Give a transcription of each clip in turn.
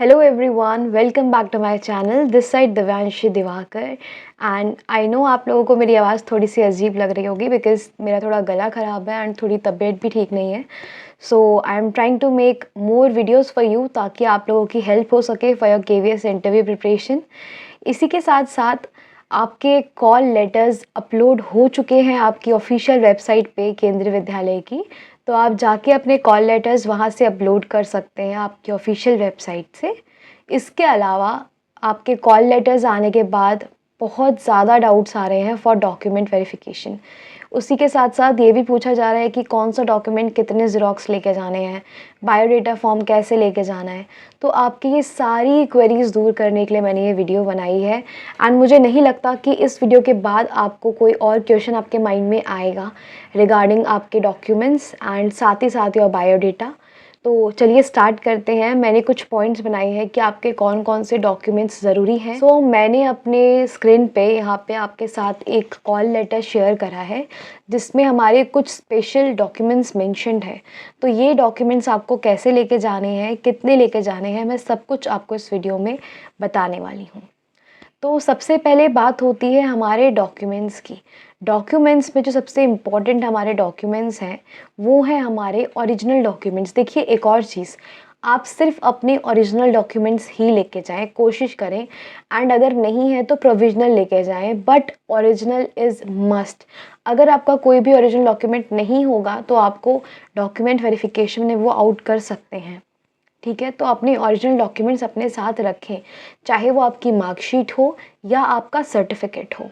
Hello everyone, welcome back to my channel. This side Divyanshi Diwakar and I know आप लोगों को मेरी आवाज़ थोड़ी सी अजीब लग रही होगी बिकॉज मेरा थोड़ा गला ख़राब है एंड थोड़ी तबीयत भी ठीक नहीं है. So I am trying to make more videos for you ताकि आप लोगों की हेल्प हो सके for your KVS interview preparation. इसी के साथ साथ आपके कॉल लेटर्स अपलोड हो चुके हैं आपकी ऑफिशियल वेबसाइट पे केंद्रीय विद्यालय की. तो आप जाके अपने कॉल लेटर्स वहाँ से अपलोड कर सकते हैं आपकी ऑफिशियल वेबसाइट से. इसके अलावा आपके कॉल लेटर्स आने के बाद बहुत ज़्यादा डाउट्स आ रहे हैं फॉर डॉक्यूमेंट वेरिफिकेशन. उसी के साथ साथ ये भी पूछा जा रहा है कि कौन सा डॉक्यूमेंट कितने ज़ेरॉक्स लेके जाने हैं, बायोडेटा फॉर्म कैसे लेके जाना है. तो आपकी ये सारी क्वेरीज़ दूर करने के लिए मैंने ये वीडियो बनाई है. एंड मुझे नहीं लगता कि इस वीडियो के बाद आपको कोई और क्वेश्चन आपके माइंड में आएगा रिगार्डिंग आपके डॉक्यूमेंट्स एंड साथ ही साथ योर बायोडेटा. तो चलिए स्टार्ट करते हैं. मैंने कुछ पॉइंट्स बनाए हैं कि आपके कौन कौन से डॉक्यूमेंट्स ज़रूरी हैं. सो मैंने अपने स्क्रीन पे यहाँ पे आपके साथ एक कॉल लेटर शेयर करा है जिसमें हमारे कुछ स्पेशल डॉक्यूमेंट्स मेंशन्ड है. तो ये डॉक्यूमेंट्स आपको कैसे लेके जाने हैं, कितने लेके जाने हैं, मैं सब कुछ आपको इस वीडियो में बताने वाली हूँ. तो सबसे पहले बात होती है हमारे डॉक्यूमेंट्स की. डॉक्यूमेंट्स में जो सबसे इम्पॉर्टेंट हमारे डॉक्यूमेंट्स हैं वो है हमारे ओरिजिनल डॉक्यूमेंट्स. देखिए एक और चीज़, आप सिर्फ अपने ओरिजिनल डॉक्यूमेंट्स ही लेके जाएं, कोशिश करें. एंड अगर नहीं है तो प्रोविजनल लेके जाएं, बट ओरिजिनल इज़ मस्ट. अगर आपका कोई भी ओरिजिनल डॉक्यूमेंट नहीं होगा तो आपको डॉक्यूमेंट वेरिफिकेशन में वो आउट कर सकते हैं. ठीक है, तो अपने ओरिजिनल डॉक्यूमेंट्स अपने साथ रखें, चाहे वो आपकी मार्कशीट हो या आपका सर्टिफिकेट हो.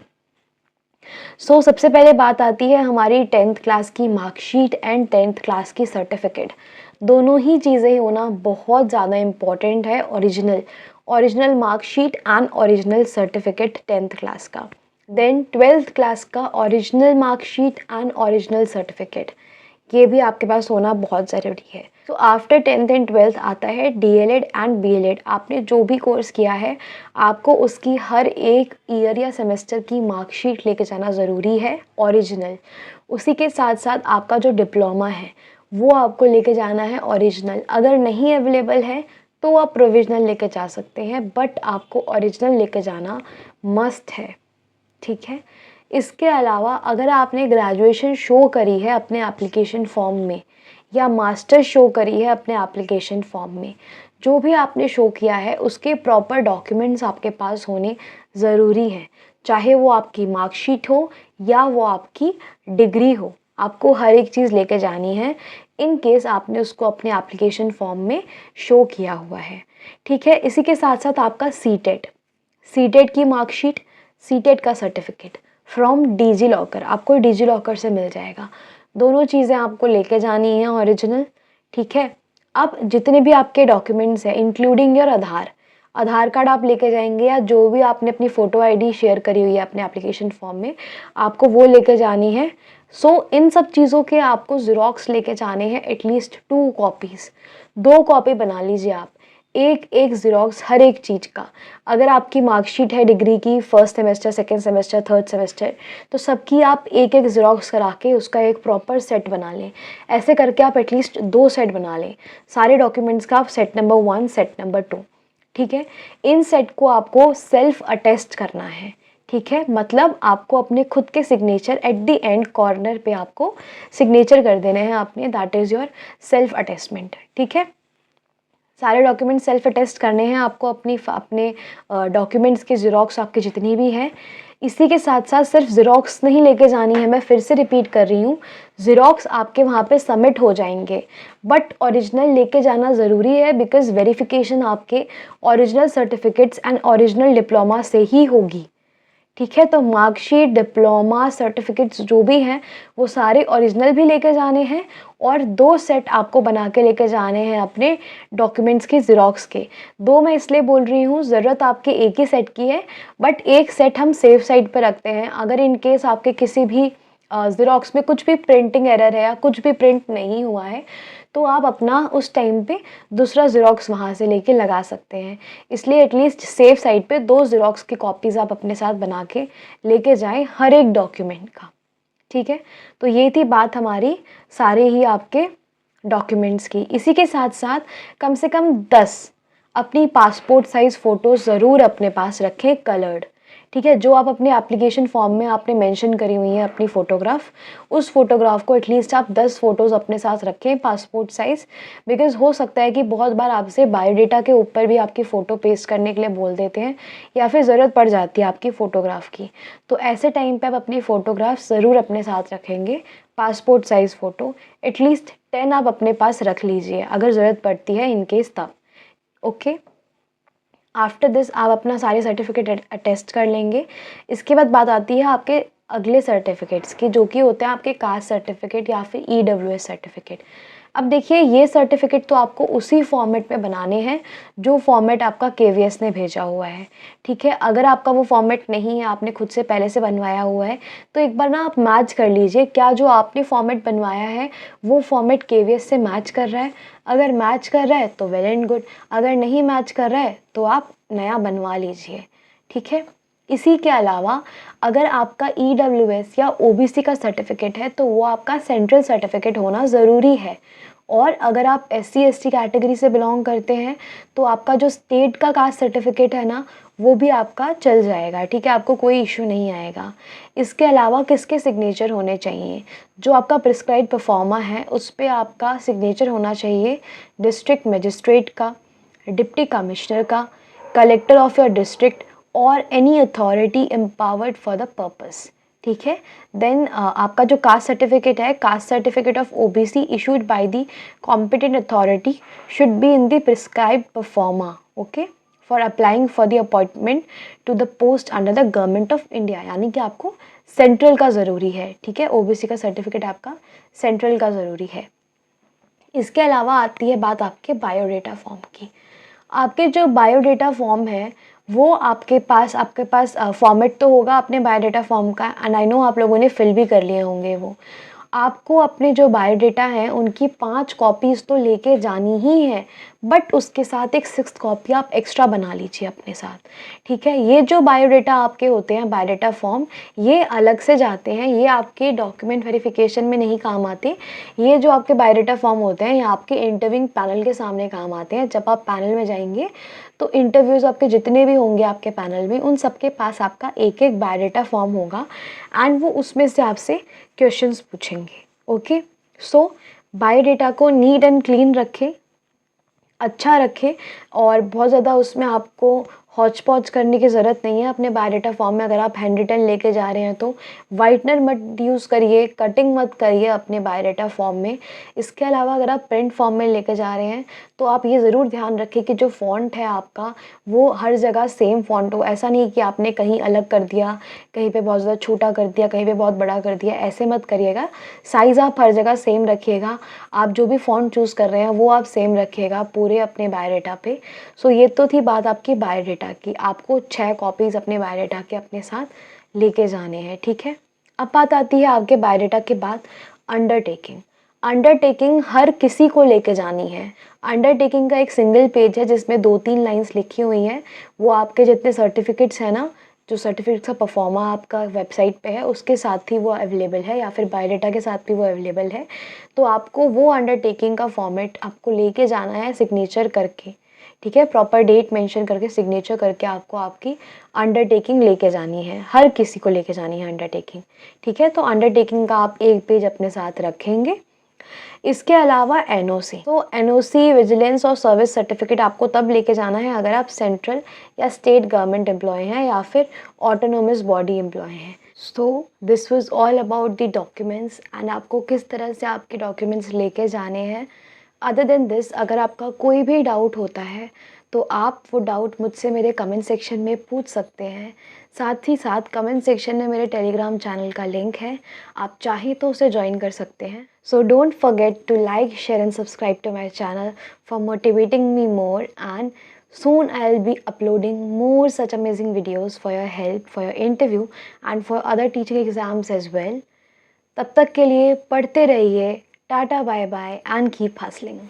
सबसे पहले बात आती है हमारी 10th क्लास की मार्कशीट एंड 10th क्लास की सर्टिफिकेट. दोनों ही चीज़ें होना बहुत ज़्यादा इम्पॉर्टेंट है. Original marksheet and original certificate 10th class का. देन 12th क्लास का original marksheet and original certificate, ये भी आपके पास होना बहुत ज़रूरी है. तो आफ्टर 10th एंड 12th आता है DLED एंड BLED. आपने जो भी कोर्स किया है आपको उसकी हर एक ईयर या सेमेस्टर की मार्कशीट लेके जाना ज़रूरी है ओरिजिनल. उसी के साथ साथ आपका जो डिप्लोमा है वो आपको लेके जाना है ओरिजिनल. अगर नहीं अवेलेबल है तो आप प्रोविजनल लेके जा सकते हैं, बट आपको ओरिजिनल लेके जाना मस्ट है. ठीक है, इसके अलावा अगर आपने ग्रेजुएशन शो करी है अपने एप्लीकेशन फॉर्म में या मास्टर शो करी है अपने एप्लीकेशन फॉर्म में, जो भी आपने शो किया है उसके प्रॉपर डॉक्यूमेंट्स आपके पास होने ज़रूरी हैं. चाहे वो आपकी मार्कशीट हो या वो आपकी डिग्री हो, आपको हर एक चीज़ लेके जानी है इन केस आपने उसको अपने एप्लीकेशन फॉर्म में शो किया हुआ है. ठीक है, इसी के साथ साथ आपका सीटेट की मार्कशीट, सीटेट का सर्टिफिकेट फ्रॉम डिजी लॉकर, आपको डिजी लॉकर से मिल जाएगा. दोनों चीज़ें आपको लेके जानी है ओरिजिनल. ठीक है, अब जितने भी आपके डॉक्यूमेंट्स हैं इंक्लूडिंग योर आधार कार्ड आप लेके जाएंगे या जो भी आपने अपनी फ़ोटो ID शेयर करी हुई है अपने एप्लीकेशन फॉर्म में, आपको वो लेके जानी है. इन सब चीज़ों के आपको ज़ेरॉक्स लेके जाने हैं एटलीस्ट 2 कॉपीज़. 2 कॉपी बना लीजिए आप, एक एक ज़ेरॉक्स हर एक चीज़ का. अगर आपकी मार्कशीट है डिग्री की, first semester, second semester, third semester, तो सबकी आप एक एक ज़ेरॉक्स करा के उसका एक प्रॉपर सेट बना लें. ऐसे करके आप एटलीस्ट 2 सेट बना लें सारे डॉक्यूमेंट्स का. आप सेट नंबर 1, सेट नंबर 2. ठीक है, इन सेट को आपको सेल्फ अटेस्ट करना है. ठीक है, मतलब आपको अपने खुद के signature at the end corner पे आपको सिग्नेचर कर देने हैं अपने. That is your self attestment. ठीक है, सारे डॉक्यूमेंट सेल्फ अटेस्ट करने हैं आपको. अपने डॉक्यूमेंट्स के ज़ेरॉक्स आपके जितनी भी हैं. इसी के साथ साथ सिर्फ ज़ेरॉक्स नहीं लेके जानी है, मैं फिर से रिपीट कर रही हूँ, ज़ेरॉक्स आपके वहाँ पे सबमिट हो जाएंगे बट ओरिजिनल लेके जाना ज़रूरी है बिकॉज़ वेरिफिकेशन आपके original certificates and original diploma से ही होगी. ठीक है, तो मार्कशीट, डिप्लोमा, सर्टिफिकेट्स जो भी हैं वो सारे ओरिजिनल भी लेके जाने हैं और 2 सेट आपको बना के लेके जाने हैं अपने डॉक्यूमेंट्स के ज़ेरॉक्स के. 2 मैं इसलिए बोल रही हूँ, ज़रूरत आपके एक ही सेट की है बट एक सेट हम सेफ साइड पर रखते हैं. अगर इन केस आपके किसी भी ज़ेरॉक्स में कुछ भी प्रिंटिंग एरर है या कुछ भी प्रिंट नहीं हुआ है तो आप अपना उस टाइम पे दूसरा ज़ेरॉक्स वहाँ से लेके लगा सकते हैं. इसलिए एटलीस्ट सेफ साइड पे 2 ज़ेरॉक्स की कॉपीज़ आप अपने साथ बना के लेके जाएं हर एक डॉक्यूमेंट का. ठीक है, तो ये थी बात हमारी सारे ही आपके डॉक्यूमेंट्स की. इसी के साथ साथ कम से कम 10 अपनी पासपोर्ट साइज़ फ़ोटो ज़रूर अपने पास रखें कलर्ड, ठीक है। जो आप अपने एप्लीकेशन फॉर्म में आपने मेंशन करी हुई है अपनी फ़ोटोग्राफ, उस फ़ोटोग्राफ को एटलीस्ट आप 10 फ़ोटोज़ अपने साथ रखें पासपोर्ट साइज़। बिकॉज़ हो सकता है कि बहुत बार आपसे बायोडाटा के ऊपर भी आपकी फ़ोटो पेस्ट करने के लिए बोल देते हैं या फिर ज़रूरत पड़ जाती है आपकी फ़ोटोग्राफ की। तो ऐसे टाइम पे आप अपनी फ़ोटोग्राफ ज़रूर अपने साथ रखेंगे, पासपोर्ट साइज़ फ़ोटो एटलीस्ट 10 आप अपने पास रख लीजिए अगर ज़रूरत पड़ती है इन केस तब, ओके। आफ्टर दिस आप अपना सारे सर्टिफिकेट अटेस्ट कर लेंगे। इसके बाद बात आती है आपके अगले सर्टिफिकेट्स की, जो कि होते हैं आपके कास्ट सर्टिफिकेट या फिर ईडब्ल्यूएस सर्टिफिकेट। अब देखिए ये सर्टिफिकेट तो आपको उसी फॉर्मेट में बनाने हैं जो फॉर्मेट आपका केवीएस ने भेजा हुआ है, ठीक है। अगर आपका वो फॉर्मेट नहीं है, आपने खुद से पहले से बनवाया हुआ है, तो एक बार ना आप मैच कर लीजिए क्या जो आपने फॉर्मेट बनवाया है वो फॉर्मेट केवीएस से मैच कर रहा है। अगर मैच कर रहा है तो वेल एंड गुड, अगर नहीं मैच कर रहा है तो आप नया बनवा लीजिए, ठीक है। इसी के अलावा अगर आपका ईडब्ल्यूएस या ओबीसी का सर्टिफिकेट है तो वो आपका सेंट्रल सर्टिफिकेट होना ज़रूरी है। और अगर आप एससी एसटी कैटेगरी से बिलोंग करते हैं तो आपका जो स्टेट का कास्ट सर्टिफिकेट है ना वो भी आपका चल जाएगा, ठीक है, आपको कोई इशू नहीं आएगा। इसके अलावा किसके सिग्नेचर होने चाहिए, जो आपका प्रिस्क्राइब परफॉर्मा है उस पर आपका सिग्नेचर होना चाहिए डिस्ट्रिक्ट मजिस्ट्रेट का, डिप्टी कमिश्नर का, कलेक्टर ऑफ योर डिस्ट्रिक्ट और any authority empowered for the purpose, ठीक है। देन आपका जो कास्ट सर्टिफिकेट है, caste certificate of OBC issued by the competent authority should be in the prescribed proforma, okay, for applying for the appointment to the post under the government of India, यानी कि आपको central का ज़रूरी है, ठीक है। OBC का certificate आपका सेंट्रल का ज़रूरी है। इसके अलावा आती है बात आपके बायोडेटा फॉर्म की। आपके जो बायोडेटा फॉर्म है वो आपके पास फॉर्मेट तो होगा अपने बायोडेटा फॉर्म का, एंड आई नो आप लोगों ने फिल भी कर लिए होंगे वो। आपको अपने जो बायोडेटा हैं उनकी 5 कॉपीज़ तो लेके जानी ही है, बट उसके साथ एक 6th कॉपी आप एक्स्ट्रा बना लीजिए अपने साथ, ठीक है। ये जो बायोडेटा आपके होते हैं बायोडेटा फॉर्म, ये अलग से जाते हैं, ये आपके डॉक्यूमेंट वेरिफिकेशन में नहीं काम आते। ये जो आपके बायोडेटा फॉर्म होते हैं ये आपके इंटरव्यूइंग पैनल के सामने काम आते हैं। जब आप पैनल में जाएंगे तो इंटरव्यूज़ आपके जितने भी होंगे आपके पैनल में उन सबके पास आपका एक एक बायोडेटा फॉर्म होगा एंड वो उसमें से आपसे क्वेश्चंस पूछेंगे, ओके। सो बायोडेटा को नीट एंड क्लीन रखें, अच्छा रखें, और बहुत ज़्यादा उसमें आपको हौच पौच करने की ज़रूरत नहीं है। अपने बायोडेटा फॉर्म में अगर आप हैंड रिटन लेके जा रहे हैं तो वाइटनर मत यूज़ करिए, कटिंग मत करिए अपने बायोडेटा फॉर्म में। इसके अलावा अगर आप प्रिंट फॉर्म में लेके जा रहे हैं तो आप ये ज़रूर ध्यान रखें कि जो फ़ॉन्ट है आपका वो हर जगह सेम फ़ॉन्ट हो। ऐसा नहीं कि आपने कहीं अलग कर दिया, कहीं पे बहुत ज़्यादा छोटा कर दिया, कहीं पे बहुत बड़ा कर दिया, ऐसे मत करिएगा। साइज़ आप हर जगह सेम रखिएगा, आप जो भी फ़ॉन्ट चूज़ कर रहे हैं वो आप सेम रखिएगा पूरे अपने बायोडेटा पे। सो ये तो थी बात आपकी बायोडेटा की। आपको 6 कॉपीज़ अपने बायोडेटा के अपने साथ लेके जाने हैं, ठीक है। अब बात आती है आपके बायोडेटा के बाद अंडरटेकिंग। अंडरटेकिंग हर किसी को लेके जानी है। अंडरटेकिंग का एक सिंगल पेज है जिसमें 2-3 लाइंस लिखी हुई हैं। वो आपके जितने सर्टिफिकेट्स हैं ना, जो सर्टिफिकेट्स का परफॉर्मा आपका वेबसाइट पे है उसके साथ ही वो अवेलेबल है, या फिर बायोडेटा के साथ भी वो अवेलेबल है। तो आपको वो अंडरटेकिंग का फॉर्मेट आपको लेके जाना है सिग्नेचर करके, ठीक है। प्रॉपर डेट मेंशन करके सिग्नेचर करके आपको आपकी अंडरटेकिंग लेके जानी है, हर किसी को लेके जानी है अंडरटेकिंग, ठीक है। तो अंडरटेकिंग का आप एक पेज अपने साथ रखेंगे। इसके अलावा एनओसी, तो एनओसी, विजिलेंस और सर्विस सर्टिफिकेट आपको तब लेके जाना है अगर आप सेंट्रल या स्टेट गवर्नमेंट एम्प्लॉय हैं या फिर ऑटोनोमस बॉडी एम्प्लॉय हैं। So this was all about the documents and आपको किस तरह से आपके डॉक्यूमेंट्स लेके जाने हैं। अदर देन दिस, अगर आपका कोई भी डाउट होता है तो आप वो डाउट मुझसे मेरे कमेंट सेक्शन में पूछ सकते हैं। साथ ही साथ कमेंट सेक्शन में मेरे टेलीग्राम चैनल का लिंक है, आप चाहें तो उसे ज्वाइन कर सकते हैं। So don't forget to like, share and subscribe to my channel for motivating me more, and soon I'll be uploading more such amazing videos for your help, for your interview and for other teaching exams as well. तब तक के लिए पढ़ते रहिए, tata bye bye and keep hustling.